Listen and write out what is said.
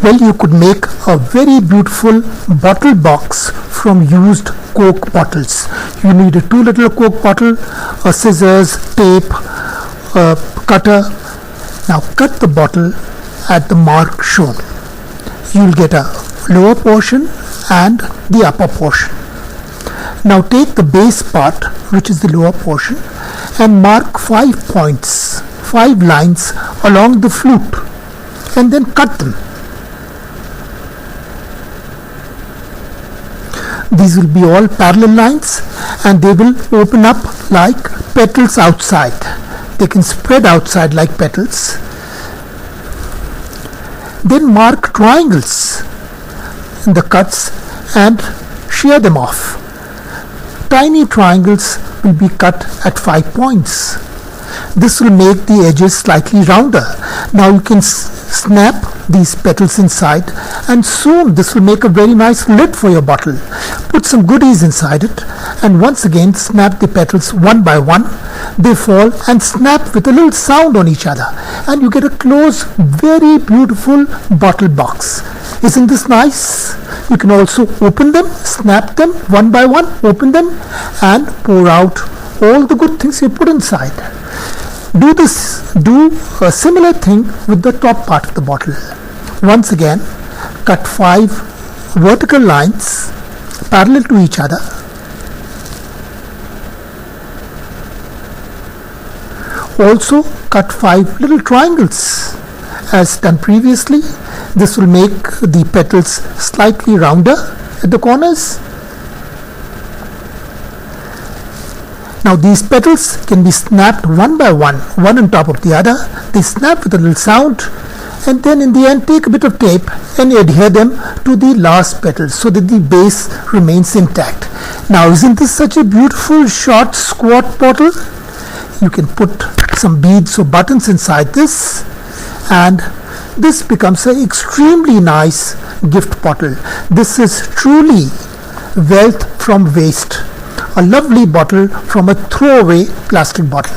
Well, you could make a very beautiful bottle box from used Coke bottles. You need a 2-liter Coke bottle, a scissors, tape, a cutter. Now cut the bottle at the mark shown. You'll get a lower portion and the upper portion. Now take the base part, which is the lower portion, and mark 5 points, 5 lines along the flute, and then cut them. These will be all parallel lines, and they will open up like petals outside. They can spread outside like petals. Then mark triangles in the cuts and shear them off. Tiny triangles will be cut at 5 points. This will make the edges slightly rounder. Now you can snap these petals inside, and soon this will make a very nice lid for your bottle. Put some goodies inside it, and once again snap the petals one by one. They fall and snap with a little sound on each other, and you get a close, very beautiful bottle box. Isn't this nice? You can also open them, snap them one by one, open them, and pour out all the good things you put inside. Do a similar thing with the top part of the bottle. Once again, cut 5 vertical lines parallel to each other. Also cut 5 little triangles as done previously. This will make the petals slightly rounder at the corners. Now these petals can be snapped one by one on top of the other. They snap with a little sound, and then in the end take a bit of tape and adhere them to the last petals so that the base remains intact. Now isn't this such a beautiful short squat bottle? You can put some beads or buttons inside this, and this becomes an extremely nice gift bottle. This is truly wealth from waste. A lovely bottle from a throwaway plastic bottle.